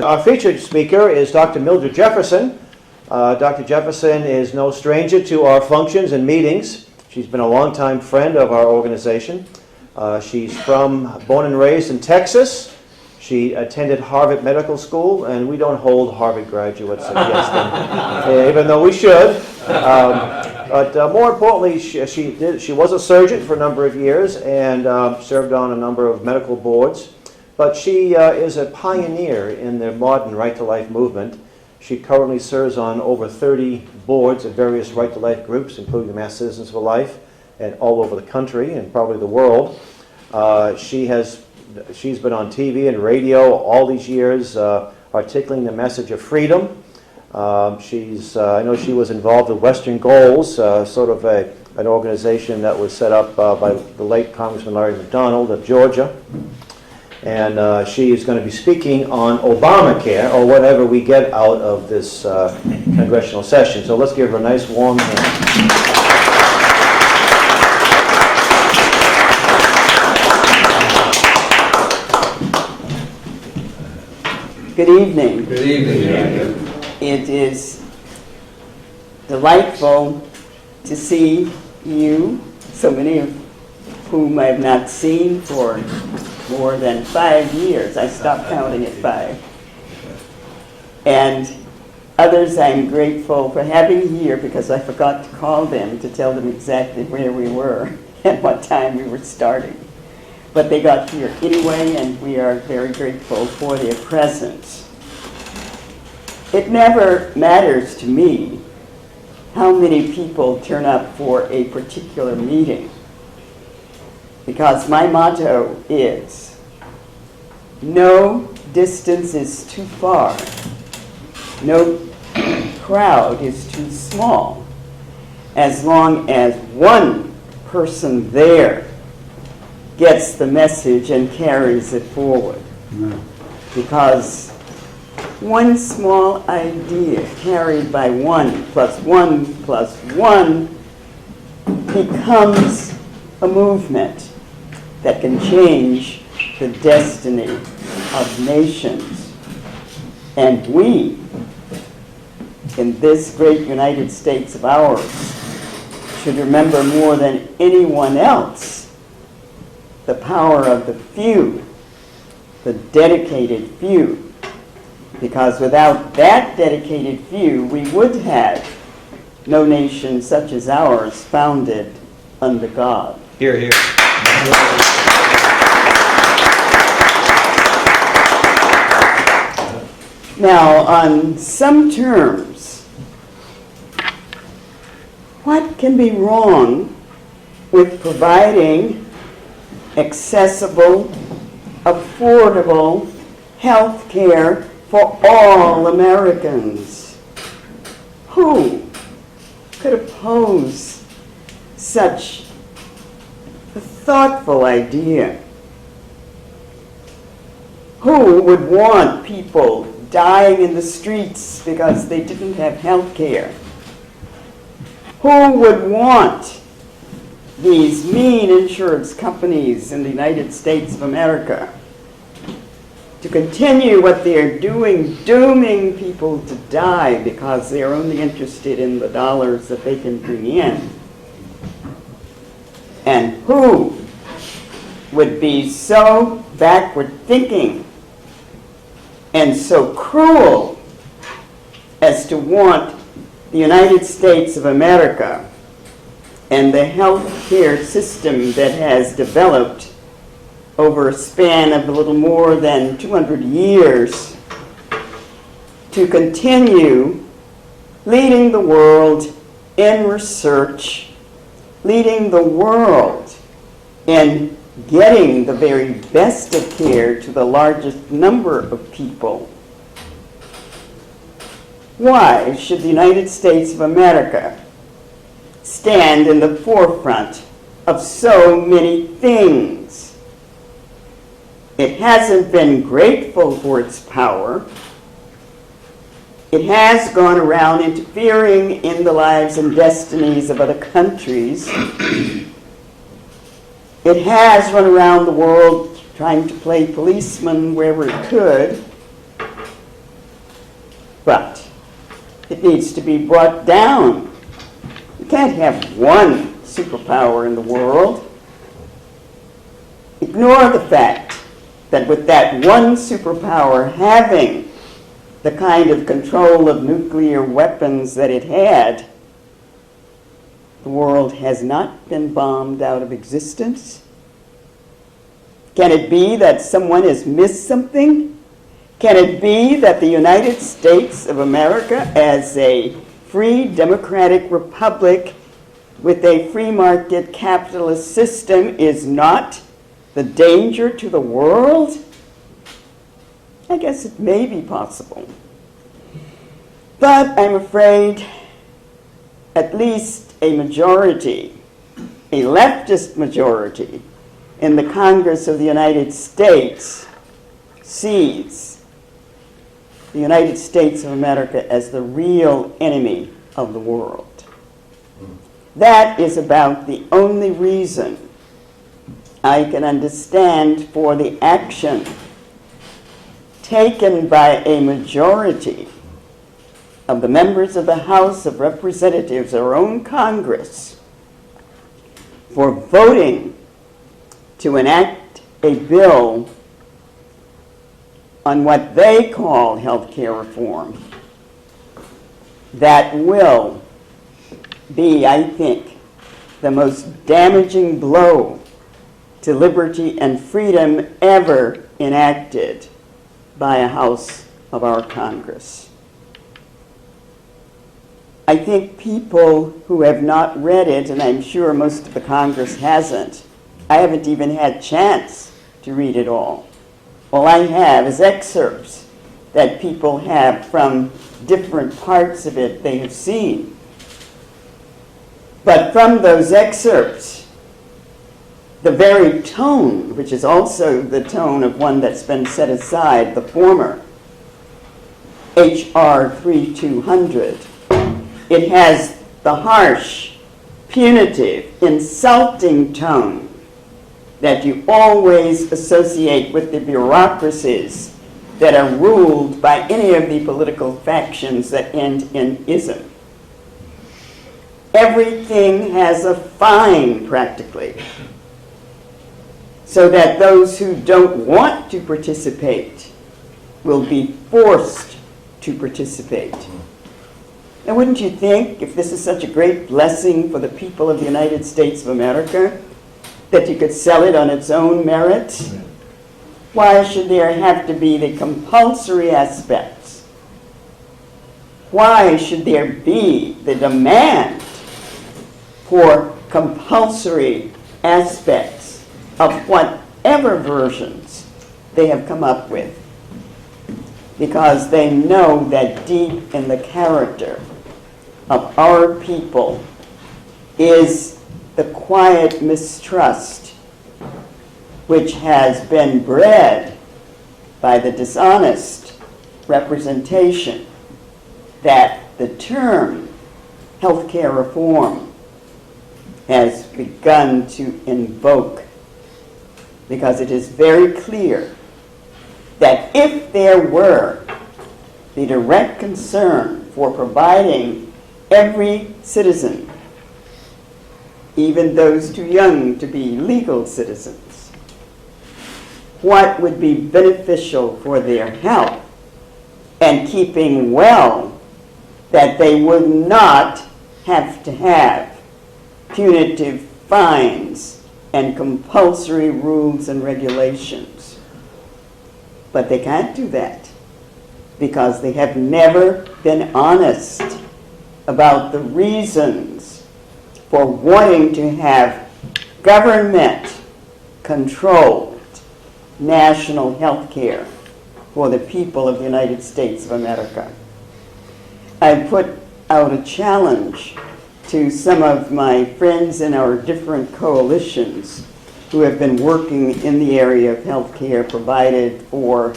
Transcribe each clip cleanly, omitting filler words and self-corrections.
Our featured speaker is Dr. Mildred Jefferson. Dr. Jefferson is no stranger to our functions and meetings. She's been a longtime friend of our organization. She's born and raised in Texas. She attended Harvard Medical School, and we don't hold Harvard graduates against them, even though we should. But more importantly, she was a surgeon for a number of years and served on a number of medical boards. But she is a pioneer in the modern right-to-life movement. She currently serves on over 30 boards of various right-to-life groups, including the Mass Citizens for Life, and all over the country and probably the world. She's been on TV and radio all these years, articulating the message of freedom. I know she was involved with Western Goals, sort of an organization that was set up by the late Congressman Larry McDonald of Georgia. And she is going to be speaking on Obamacare, or whatever we get out of this congressional session. So let's give her a nice warm hand. Good evening. Good evening. It is delightful to see you, so many of whom I have not seen for more than 5 years. I stopped counting at 5. And others I'm grateful for having here because I forgot to call them to tell them exactly where we were and what time we were starting. But they got here anyway, and we are very grateful for their presence. It never matters to me how many people turn up for a particular meeting, because my motto is, no distance is too far, no crowd is too small, as long as one person there gets the message and carries it forward. Because one small idea carried by 1 + 1 + 1 becomes a movement that can change the destiny of nations. And we, in this great United States of ours, should remember more than anyone else the power of the few, the dedicated few. Because without that dedicated few, we would have no nation such as ours founded under God. Hear, hear. Now, on some terms, what can be wrong with providing accessible, affordable health care for all Americans? Who could oppose such a thoughtful idea? Who would want people dying in the streets because they didn't have health care? Who would want these mean insurance companies in the United States of America to continue what they're doing, dooming people to die because they're only interested in the dollars that they can bring in? And who would be so backward thinking and so cruel as to want the United States of America and the health care system that has developed over a span of a little more than 200 years to continue leading the world in research, leading the world in getting the very best of care to the largest number of people? Why should the United States of America stand in the forefront of so many things? It hasn't been grateful for its power. It has gone around interfering in the lives and destinies of other countries. It has run around the world trying to play policeman wherever it could. It needs to be brought down. You can't have one superpower in the world. Ignore the fact that with that one superpower having the kind of control of nuclear weapons that it had, the world has not been bombed out of existence. Can it be that someone has missed something? Can it be that the United States of America, as a free democratic republic with a free market capitalist system, is not the danger to the world? I guess it may be possible. But I'm afraid at least a majority, a leftist majority in the Congress of the United States sees the United States of America as the real enemy of the world. That is about the only reason I can understand for the action taken by a majority of the members of the House of Representatives, our own Congress, for voting to enact a bill on what they call health care reform that will be, I think, the most damaging blow to liberty and freedom ever enacted by a House of our Congress. I think people who have not read it, and I'm sure most of the Congress hasn't, I haven't even had a chance to read it all. All I have is excerpts that people have from different parts of it they have seen. But from those excerpts, the very tone, which is also the tone of one that's been set aside, the former H.R. 3200, it has the harsh, punitive, insulting tone that you always associate with the bureaucracies that are ruled by any of the political factions that end in ism. Everything has a fine, practically, so that those who don't want to participate will be forced to participate. Now, wouldn't you think, if this is such a great blessing for the people of the United States of America, that you could sell it on its own merit? Why should there have to be the compulsory aspects? Why should there be the demand for compulsory aspects of whatever versions they have come up with? Because they know that deep in the character of our people is the quiet mistrust which has been bred by the dishonest representation that the term healthcare reform has begun to invoke, because it is very clear that if there were the direct concern for providing every citizen, even those too young to be legal citizens, what would be beneficial for their health and keeping well, that they would not have to have punitive fines and compulsory rules and regulations. But they can't do that because they have never been honest about the reasons for wanting to have government-controlled national health care for the people of the United States of America. I put out a challenge to some of my friends in our different coalitions who have been working in the area of health care provided for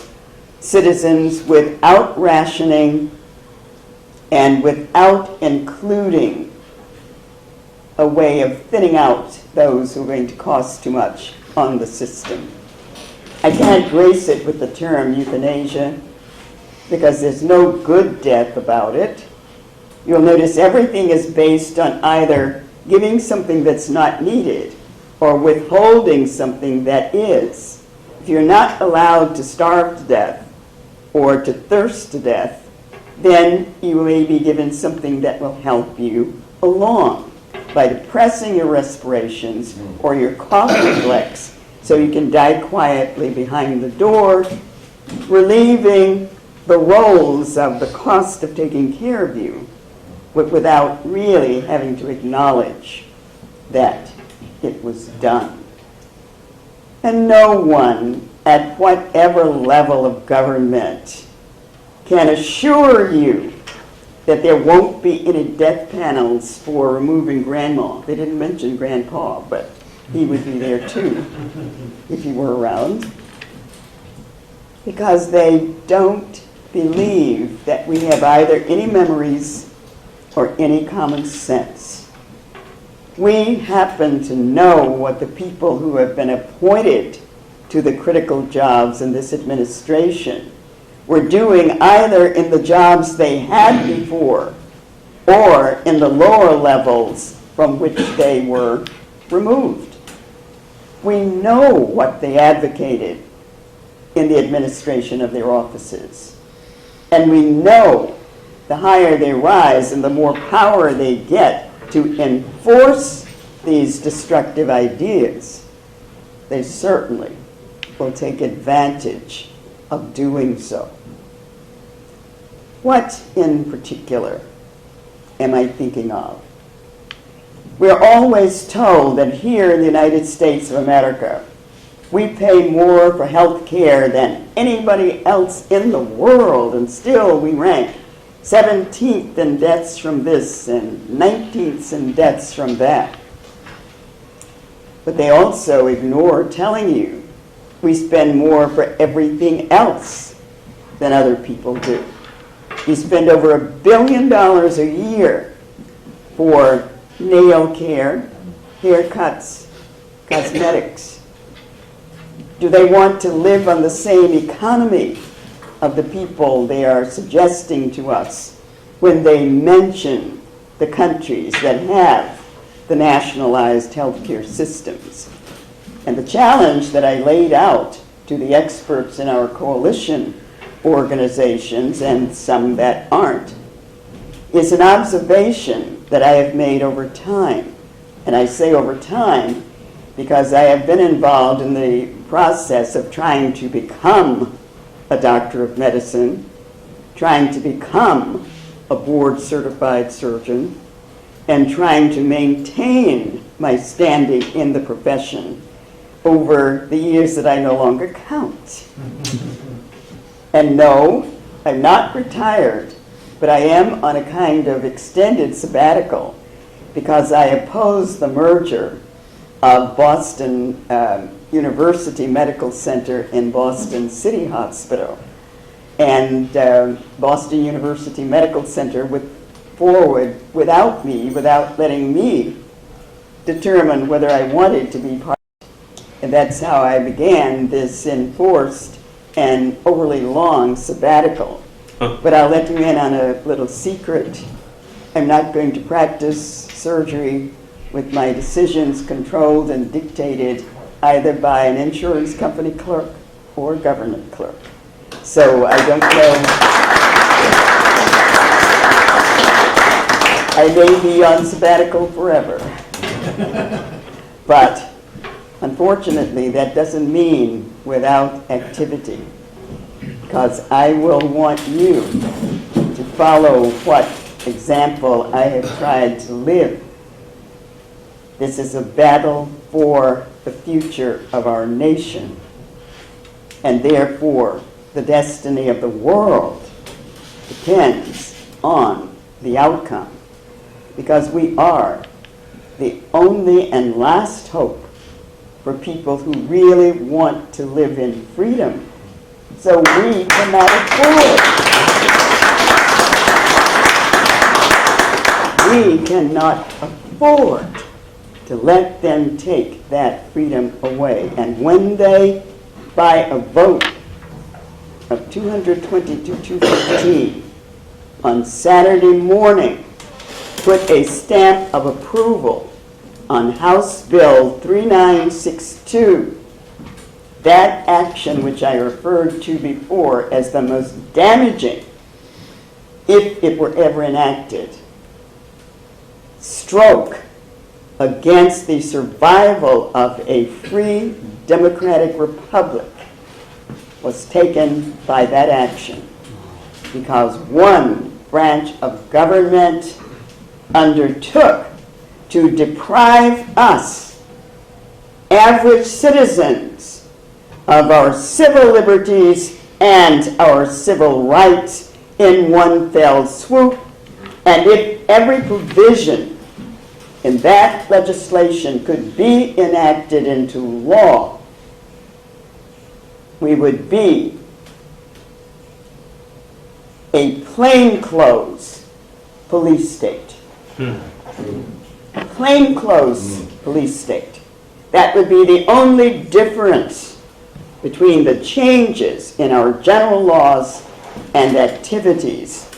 citizens without rationing and without including a way of thinning out those who are going to cost too much on the system. I can't grace it with the term euthanasia because there's no good death about it. you'll notice everything is based on either giving something that's not needed or withholding something that is. If you're not allowed to starve to death or to thirst to death, then you may be given something that will help you along by depressing your respirations or your cough reflex so you can die quietly behind the door, relieving the roles of the cost of taking care of you without really having to acknowledge that it was done. And no one at whatever level of government can assure you that there won't be any death panels for removing grandma. They didn't mention grandpa, but he would be there too if he were around. Because they don't believe that we have either any memories or any common sense. We happen to know what the people who have been appointed to the critical jobs in this administration were doing either in the jobs they had before or in the lower levels from which they were removed. We know what they advocated in the administration of their offices. And we know the higher they rise and the more power they get to enforce these destructive ideas, they certainly will take advantage of doing so. What in particular am I thinking of? We're always told that here in the United States of America, we pay more for health care than anybody else in the world, and still we rank 17th in deaths from this and 19th in deaths from that. But they also ignore telling you we spend more for everything else than other people do. We spend over $1 billion a year for nail care, haircuts, cosmetics. Do they want to live on the same economy of the people they are suggesting to us when they mention the countries that have the nationalized healthcare systems? And the challenge that I laid out to the experts in our coalition organizations, and some that aren't, is an observation that I have made over time. And I say over time because I have been involved in the process of trying to become a doctor of medicine, trying to become a board-certified surgeon, and trying to maintain my standing in the profession over the years that I no longer count. And no, I'm not retired, but I am on a kind of extended sabbatical because I oppose the merger of Boston University Medical Center and Boston City Hospital. And Boston University Medical Center went forward without me, without letting me determine whether I wanted to be part of it. And that's how I began this enforced and overly long sabbatical. But I'll let you in on a little secret. I'm not going to practice surgery with my decisions controlled and dictated either by an insurance company clerk or government clerk. So I don't know. I may be on sabbatical forever. But unfortunately, that doesn't mean without activity, because I will want you to follow what example I have tried to live. This is a battle for the future of our nation, and therefore the destiny of the world depends on the outcome, because we are the only and last hope for people who really want to live in freedom. So we cannot afford. We cannot afford to let them take that freedom away. And when they, by a vote of 220 to 215 on Saturday morning, put a stamp of approval on House Bill 3962, that action which I referred to before as the most damaging, if it were ever enacted, stroke against the survival of a free democratic republic, was taken by that action because one branch of government undertook to deprive us, average citizens, of our civil liberties and our civil rights in one fell swoop. And if every provision in that legislation could be enacted into law, we would be a plainclothes police state. A plainclothes police state. That would be the only difference between the changes in our general laws and activities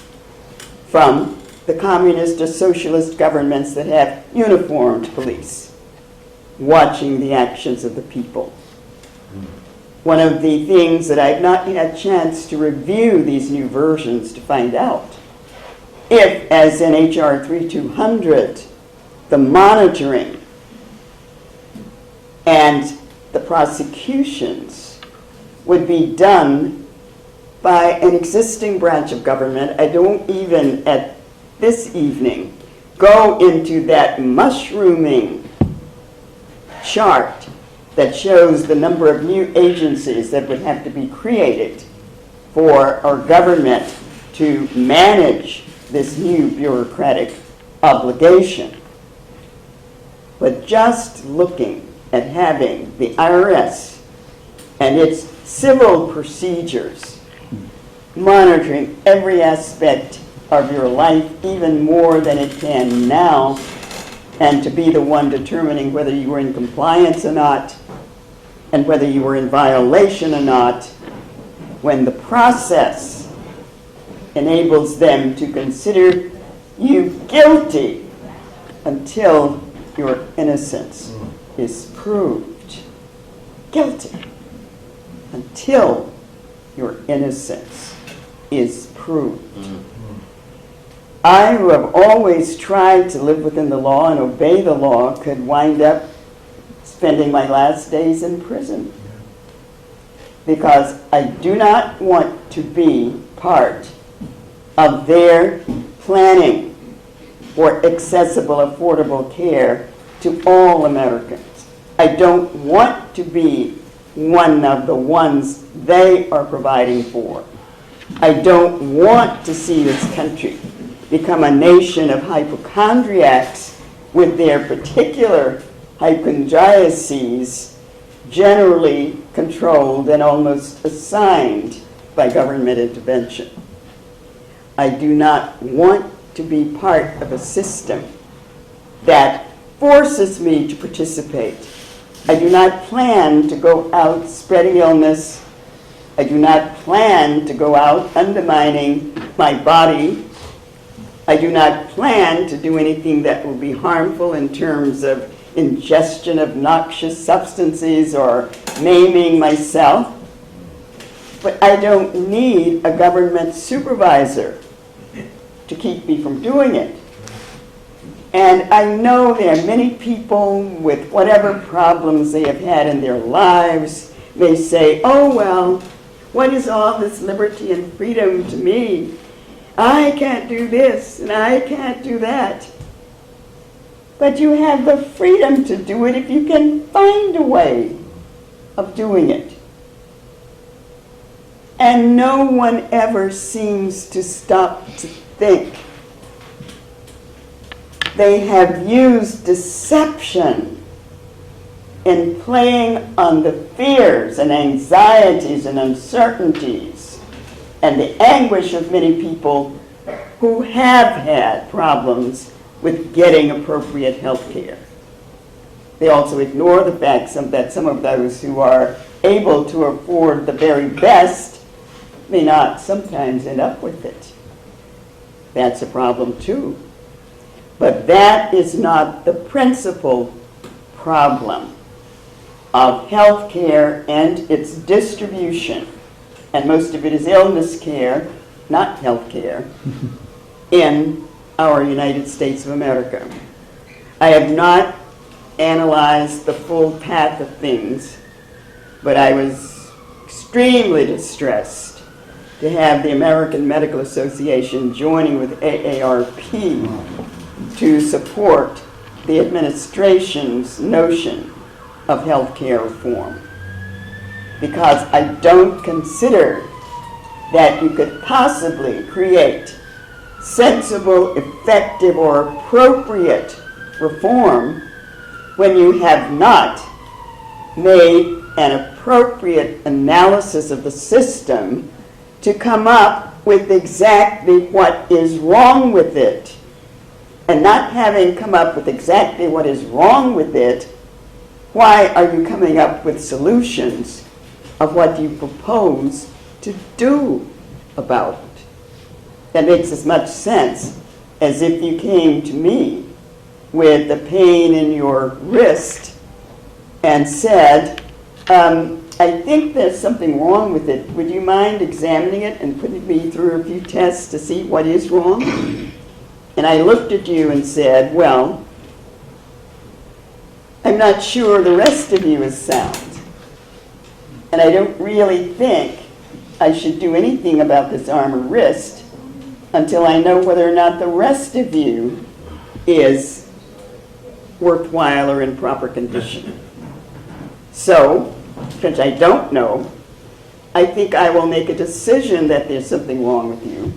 from the communist or socialist governments that have uniformed police watching the actions of the people. One of the things that I've not had a chance to review these new versions to find out if, as in H.R. 3200, the monitoring and the prosecutions would be done by an existing branch of government. I don't even at this evening go into that mushrooming chart that shows the number of new agencies that would have to be created for our government to manage this new bureaucratic obligation. But just looking at having the IRS and its civil procedures monitoring every aspect of your life, even more than it can now, and to be the one determining whether you were in compliance or not, and whether you were in violation or not, when the process enables them to consider you guilty until your innocence is proved. Guilty until your innocence is proved. I, who have always tried to live within the law and obey the law, could wind up spending my last days in prison because I do not want to be part of their planning for accessible, affordable care to all Americans. I don't want to be one of the ones they are providing for. I don't want to see this country become a nation of hypochondriacs with their particular hypochondriases generally controlled and almost assigned by government intervention. I do not want to be part of a system that forces me to participate. I do not plan to go out spreading illness. I do not plan to go out undermining my body. I do not plan to do anything that will be harmful in terms of ingestion of noxious substances or maiming myself. But I don't need a government supervisor to keep me from doing it. And I know there are many people with whatever problems they have had in their lives. They say, oh, well, what is all this liberty and freedom to me? I can't do this and I can't do that. But you have the freedom to do it if you can find a way of doing it. And no one ever seems to stop to think. They have used deception in playing on the fears and anxieties and uncertainties and the anguish of many people who have had problems with getting appropriate health care. They also ignore the fact that some of those who are able to afford the very best may not sometimes end up with it. That's a problem too. But that is not the principal problem of health care and its distribution, and most of it is illness care, not health care, in our United States of America. I have not analyzed the full path of things, but I was extremely distressed to have the American Medical Association joining with AARP to support the administration's notion of health care reform. Because I don't consider that you could possibly create sensible, effective, or appropriate reform when you have not made an appropriate analysis of the system to come up with exactly what is wrong with it. And not having come up with exactly what is wrong with it, why are you coming up with solutions of what you propose to do about it? That makes as much sense as if you came to me with the pain in your wrist and said, I think there's something wrong with it. Would you mind examining it and putting me through a few tests to see what is wrong? And I looked at you and said, well, I'm not sure the rest of you is sound. And I don't really think I should do anything about this arm or wrist until I know whether or not the rest of you is worthwhile or in proper condition. So, since I don't know, I think I will make a decision that there's something wrong with you,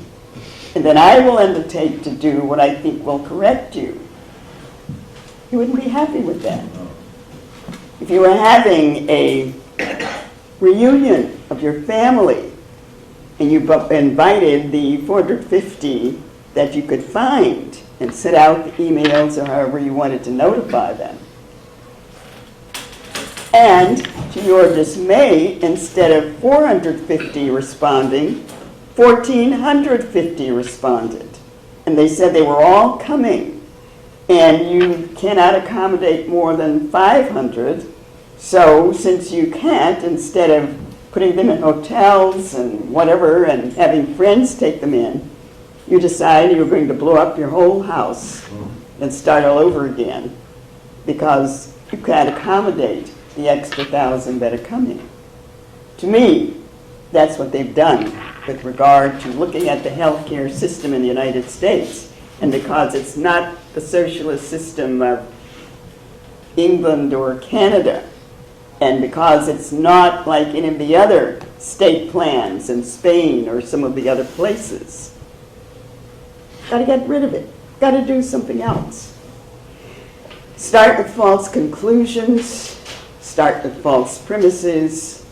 and then I will undertake to do what I think will correct you. You wouldn't be happy with that. If you were having a reunion of your family and you invited the 450 that you could find and sent out the emails or however you wanted to notify them, and to your dismay, instead of 450 responding, 1,450 responded. And they said they were all coming, and you cannot accommodate more than 500. So since you can't, instead of putting them in hotels and whatever and having friends take them in, you decide you're going to blow up your whole house and start all over again because you can't accommodate the extra 1,000 that are coming. To me, that's what they've done with regard to looking at the healthcare system in the United States. And because it's not the socialist system of England or Canada, and because it's not like any of the other state plans in Spain or some of the other places, got to get rid of it. Got to do something else. Start with false conclusions. Start with false premises.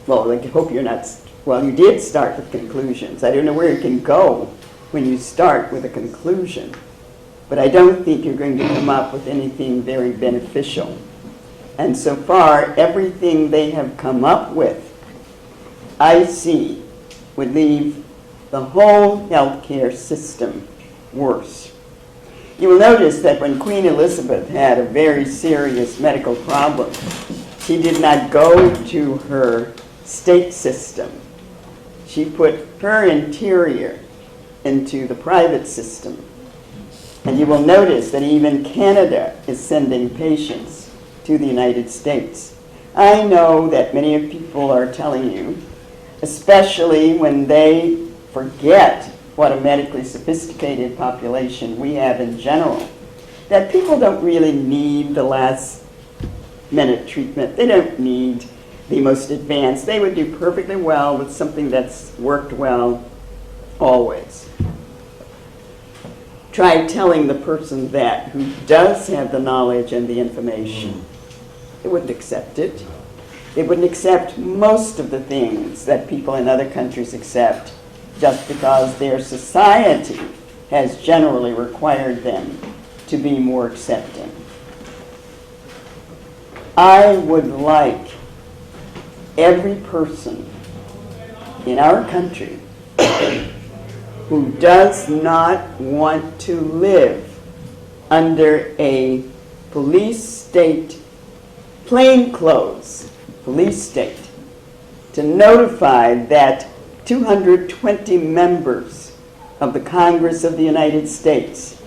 Well, I hope you're not, well, you did start with conclusions. I don't know where you can go when you start with a conclusion, but I don't think you're going to come up with anything very beneficial. And so far, everything they have come up with, I see, would leave the whole healthcare system worse. You will notice that when Queen Elizabeth had a very serious medical problem, she did not go to her state system. She put her interior into the private system. And you will notice that even Canada is sending patients to the United States. I know that many of people are telling you, especially when they forget what a medically sophisticated population we have in general, that people don't really need the last minute treatment. They don't need the most advanced. They would do perfectly well with something that's worked well always. Try telling the person that who does have the knowledge and the information. They wouldn't accept it. They wouldn't accept most of the things that people in other countries accept just because their society has generally required them to be more accepting. I would like every person in our country who does not want to live under a police state, plainclothes police state, to notify that 220 members of the Congress of the United States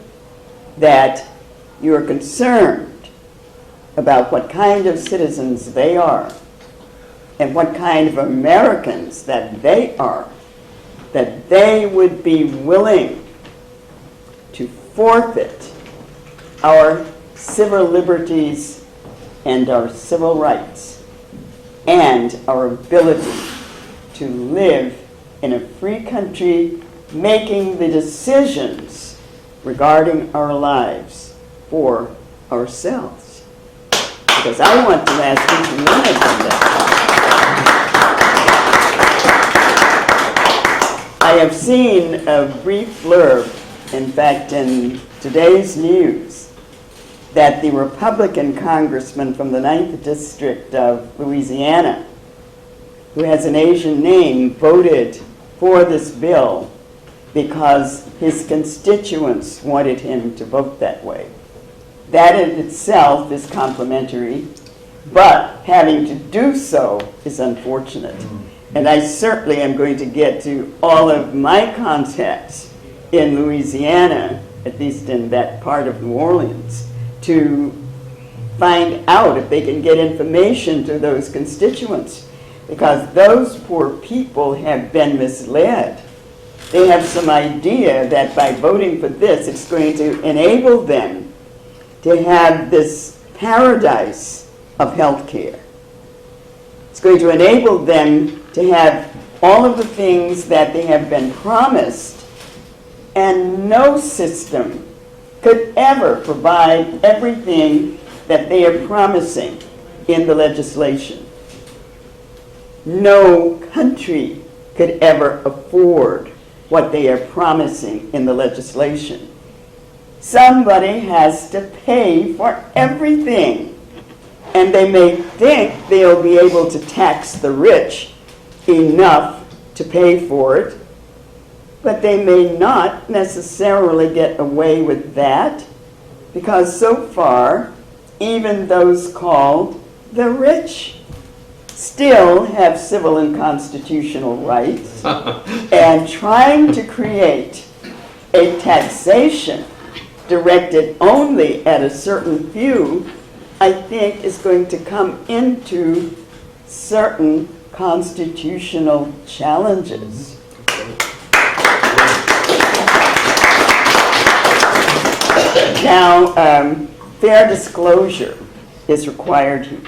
that you are concerned about what kind of citizens they are and what kind of Americans that they are, that they would be willing to forfeit our civil liberties and our civil rights and our ability to live in a free country, making the decisions regarding our lives for ourselves. Because I want to ask each one of them that. I have seen a Reeflurve, in fact, in today's news, that the Republican congressman from the 9th District of Louisiana, who has an Asian name, voted for this bill because his constituents wanted him to vote that way. That in itself is complimentary, but having to do so is unfortunate. And I certainly am going to get to all of my contacts in Louisiana, at least in that part of New Orleans, to find out if they can get information to those constituents, because those poor people have been misled. They have some idea that by voting for this, it's going to enable them to have this paradise of health care. It's going to enable them to have all of the things that they have been promised, and no system could ever provide everything that they are promising in the legislation. No country could ever afford what they are promising in the legislation. Somebody has to pay for everything. And they may think they'll be able to tax the rich enough to pay for it, but they may not necessarily get away with that, because so far, even those called the rich still have civil and constitutional rights, and trying to create a taxation directed only at a certain few, I think, is going to come into certain constitutional challenges. Now, fair disclosure is required here.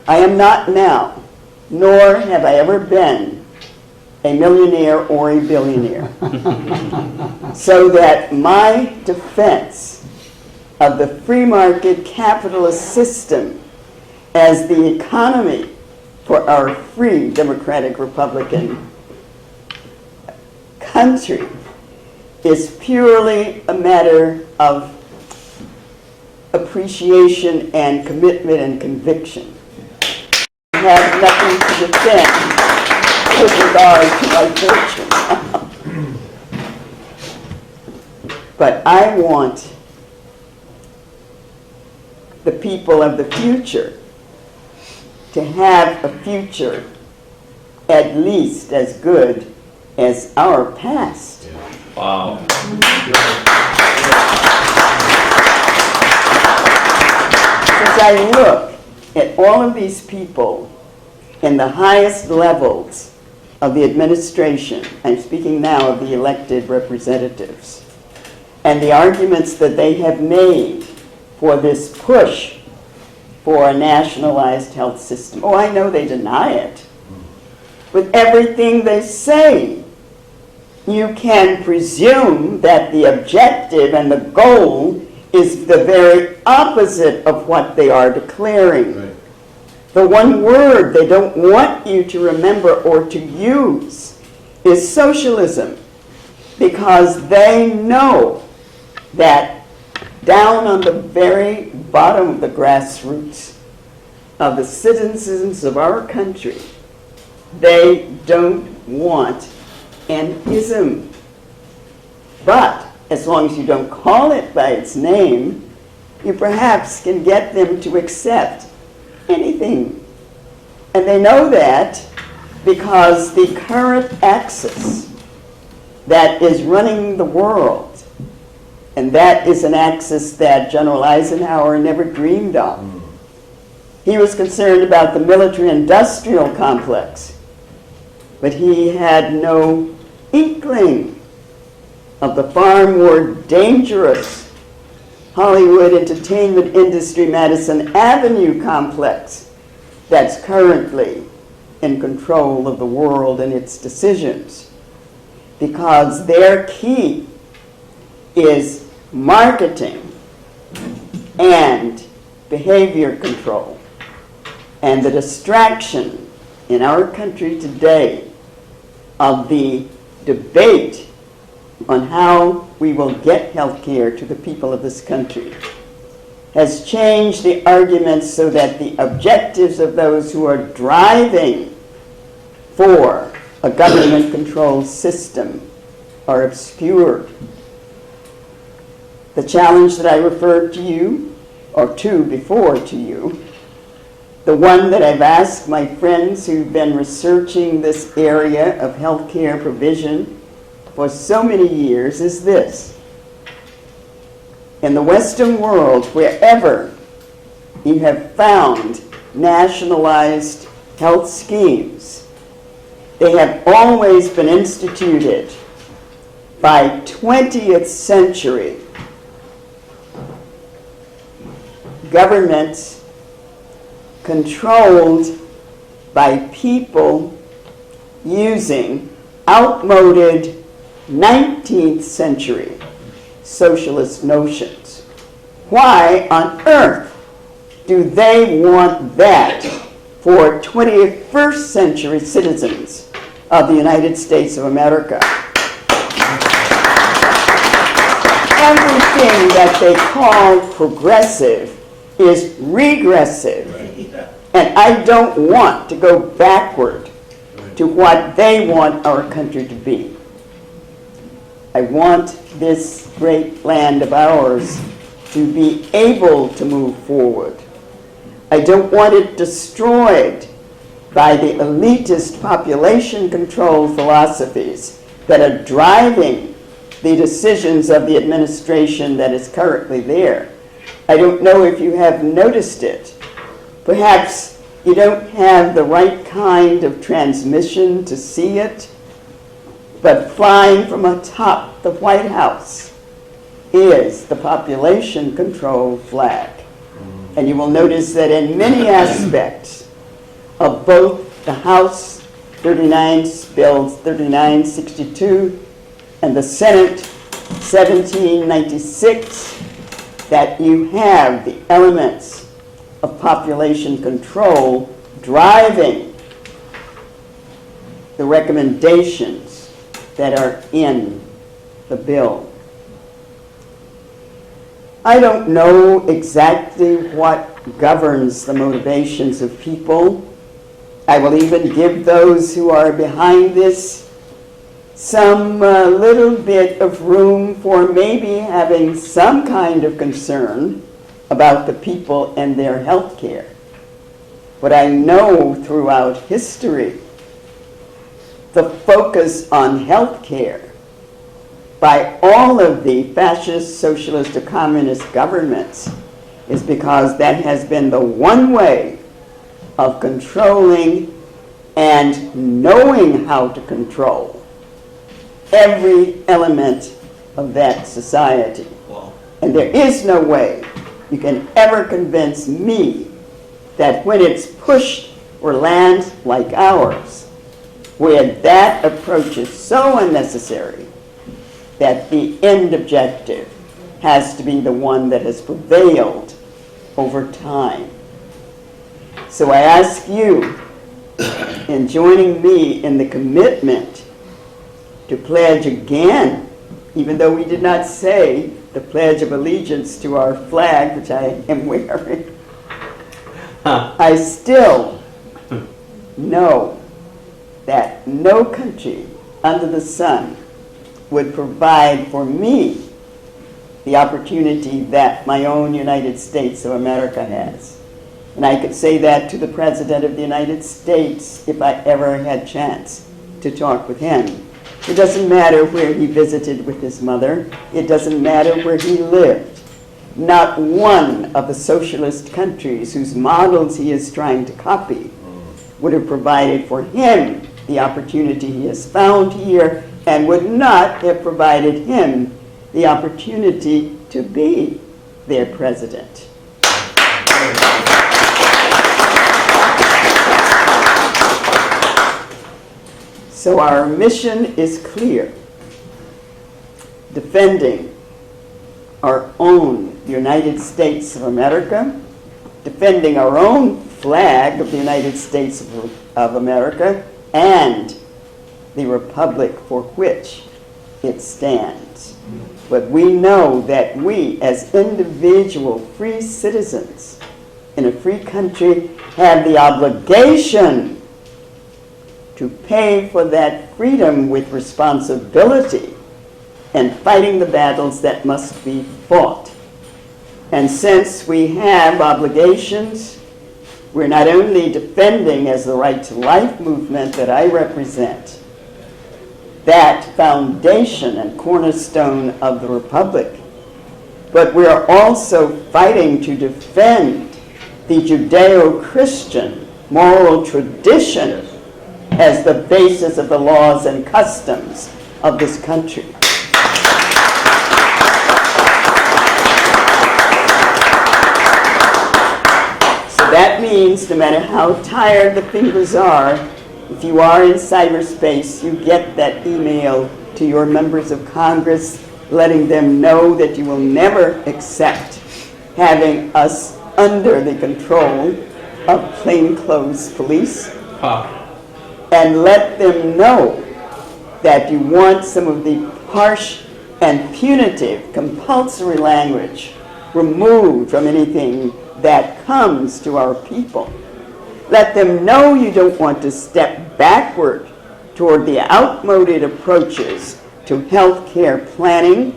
I am not now, nor have I ever been, a millionaire or a billionaire. So that my defense of the free market capitalist system as the economy for our free democratic republican country is purely a matter of appreciation and commitment and conviction. I have nothing to defend with regard to my fortune. But I want the people of the future to have a future at least as good as our past. Wow. As I look at all of these people in the highest levels of the administration, I'm speaking now of the elected representatives, and the arguments that they have made for this push for a nationalized health system. Oh, I know they deny it. With everything they say, you can presume that the objective and the goal is the very opposite of what they are declaring. Right. The one word they don't want you to remember or to use is socialism, because they know that down on the very bottom of the grassroots of the citizens of our country, they don't want an ism. But as long as you don't call it by its name, you perhaps can get them to accept anything. And they know that because the current axis that is running the world, and that is an axis that General Eisenhower never dreamed of. He was concerned about the military-industrial complex, but he had no inkling of the far more dangerous Hollywood entertainment industry Madison Avenue complex that's currently in control of the world and its decisions, because their key is marketing and behavior control. And the distraction in our country today of the debate on how we will get health care to the people of this country has changed the arguments so that the objectives of those who are driving for a government-controlled system are obscured. The challenge that I referred to you, or to before to you, the one that I've asked my friends who've been researching this area of healthcare provision for so many years is this. In the Western world, wherever you have found nationalized health schemes, they have always been instituted by 20th century governments controlled by people using outmoded 19th century socialist notions. Why on earth do they want that for 21st century citizens of the United States of America? Everything that they call progressive is regressive. And I don't want to go backward to what they want our country to be. I want this great land of ours to be able to move forward. I don't want it destroyed by the elitist population control philosophies that are driving the decisions of the administration that is currently there. I don't know if you have noticed it. Perhaps you don't have the right kind of transmission to see it, but flying from atop the White House is the population control flag. And you will notice that in many aspects of both the House Bill 3962 and the Senate 1796, that you have the elements of population control driving the recommendations that are in the bill. I don't know exactly what governs the motivations of people. I will even give those who are behind this some little bit of room for maybe having some kind of concern about the people and their health care. But I know throughout history, the focus on health care by all of the fascist, socialist, or communist governments is because that has been the one way of controlling and knowing how to control every element of that society. Wow. And there is no way you can ever convince me that when it's pushed for lands like ours, where that approach is so unnecessary, that the end objective has to be the one that has prevailed over time. So I ask you, in joining me in the commitment to pledge again, even though we did not say the Pledge of Allegiance to our flag, which I am wearing, I still know that no country under the sun would provide for me the opportunity that my own United States of America has. And I could say that to the President of the United States if I ever had chance to talk with him. It doesn't matter where he visited with his mother. It doesn't matter where he lived. Not one of the socialist countries whose models he is trying to copy would have provided for him the opportunity he has found here, and would not have provided him the opportunity to be their president. So our mission is clear: defending our own United States of America, defending our own flag of the United States of America, and the republic for which it stands. But we know that we, as individual free citizens in a free country, have the obligation to pay for that freedom with responsibility and fighting the battles that must be fought. And since we have obligations, we're not only defending, as the Right to Life movement that I represent, that foundation and cornerstone of the Republic, but we are also fighting to defend the Judeo-Christian moral tradition as the basis of the laws and customs of this country. So that means no matter how tired the fingers are, if you are in cyberspace, you get that email to your members of Congress letting them know that you will never accept having us under the control of plainclothes police. And let them know that you want some of the harsh and punitive compulsory language removed from anything that comes to our people. Let them know you don't want to step backward toward the outmoded approaches to health care planning,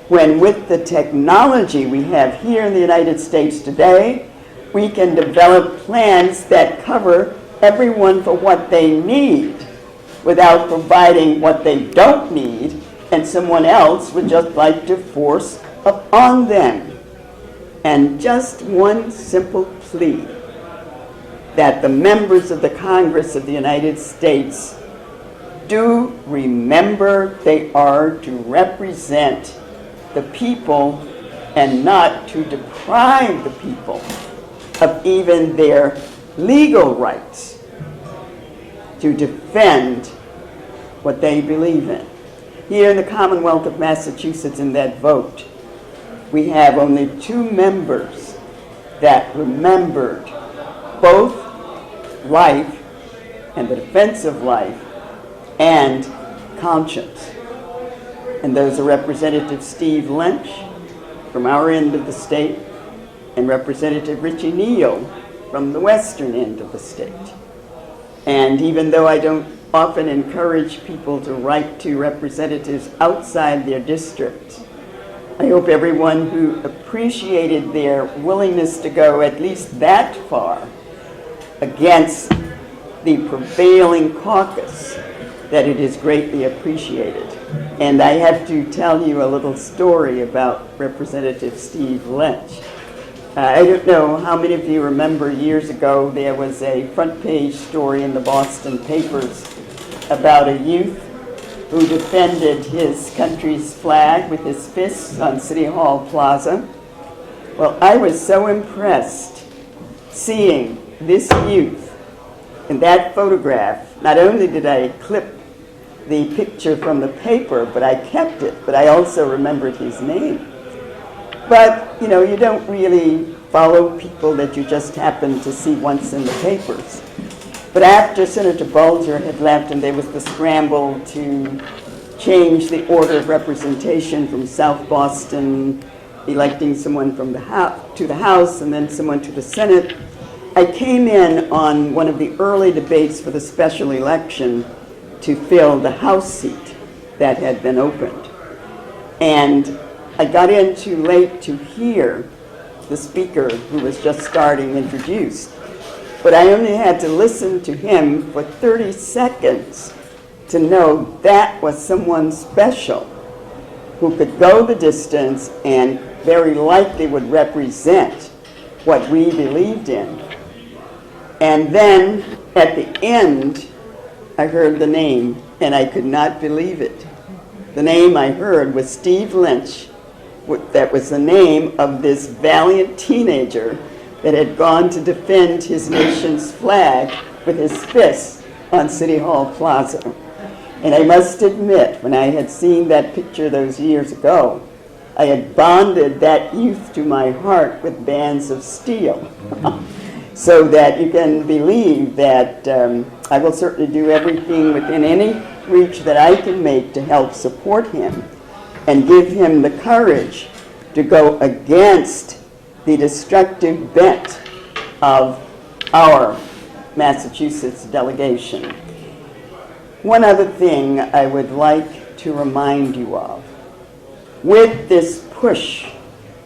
when with the technology we have here in the United States today, we can develop plans that cover everyone for what they need without providing what they don't need and someone else would just like to force upon them. And just one simple plea, that the members of the Congress of the United States do remember they are to represent the people and not to deprive the people of even their legal rights to defend what they believe in. Here in the Commonwealth of Massachusetts, in that vote, we have only 2 members that remembered both life and the defense of life and conscience. And those are Representative Steve Lynch from our end of the state and Representative Richie Neal from the western end of the state. And even though I don't often encourage people to write to representatives outside their district, I hope everyone who appreciated their willingness to go at least that far against the prevailing caucus, that it is greatly appreciated. And I have to tell you a little story about Representative Steve Lynch. I don't know how many of you remember years ago there was a front page story in the Boston papers about a youth who defended his country's flag with his fists on City Hall Plaza. Well, I was so impressed seeing this youth in that photograph. Not only did I clip the picture from the paper, but I kept it, but I also remembered his name. But, you know, you don't really follow people that you just happen to see once in the papers. But after Senator Bulger had left and there was the scramble to change the order of representation from South Boston, electing someone from the to the House and then someone to the Senate, I came in on one of the early debates for the special election to fill the House seat that had been opened. And I got in too late to hear the speaker who was just starting introduced, but I only had to listen to him for 30 seconds to know that was someone special who could go the distance and very likely would represent what we believed in. And then at the end, I heard the name, and I could not believe it. The name I heard was Steve Lynch. That was the name of this valiant teenager that had gone to defend his nation's flag with his fists on City Hall Plaza. And I must admit, when I had seen that picture those years ago, I had bonded that youth to my heart with bands of steel. So that you can believe that I will certainly do everything within any reach that I can make to help support him and give him the courage to go against the destructive bent of our Massachusetts delegation. One other thing I would like to remind you of. With this push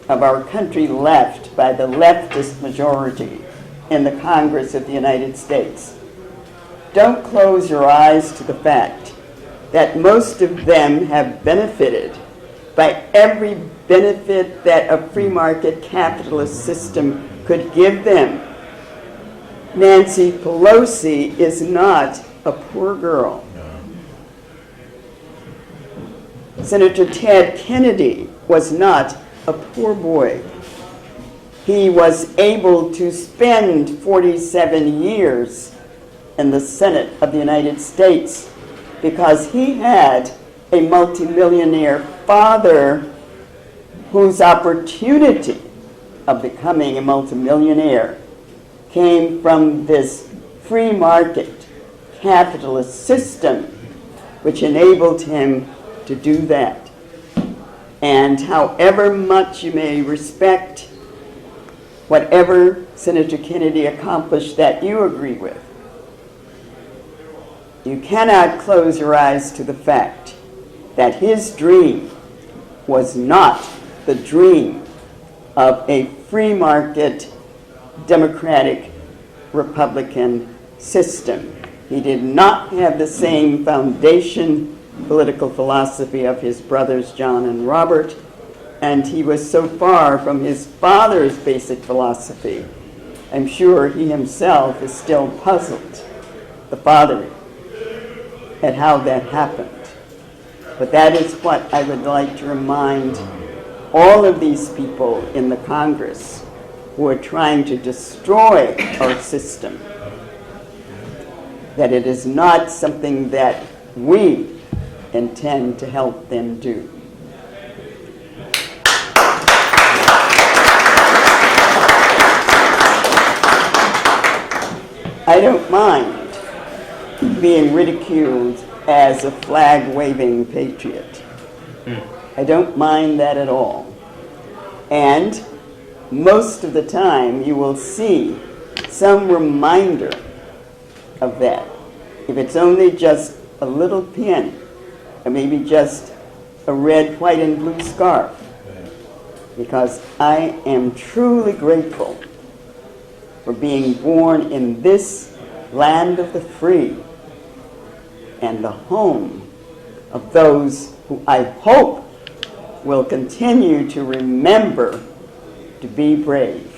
of our country left by the leftist majority in the Congress of the United States, don't close your eyes to the fact that most of them have benefited by every benefit that a free market capitalist system could give them. Nancy Pelosi is not a poor girl. Senator Ted Kennedy was not a poor boy. He was able to spend 47 years in the Senate of the United States because he had a multimillionaire father whose opportunity of becoming a multimillionaire came from this free market capitalist system which enabled him to do that. And however much you may respect whatever Senator Kennedy accomplished that you agree with, you cannot close your eyes to the fact that his dream was not the dream of a free market democratic Republican system. He did not have the same foundation political philosophy of his brothers John and Robert, and he was so far from his father's basic philosophy. I'm sure he himself is still puzzled, the father, at how that happened. But that is what I would like to remind all of these people in the Congress who are trying to destroy our system, that it is not something that we intend to help them do. I don't mind being ridiculed as a flag-waving patriot. I don't mind that at all. And most of the time you will see some reminder of that. If it's only just a little pin, or maybe just a red, white, and blue scarf, because I am truly grateful for being born in this land of the free and the home of those who I hope will continue to remember to be brave.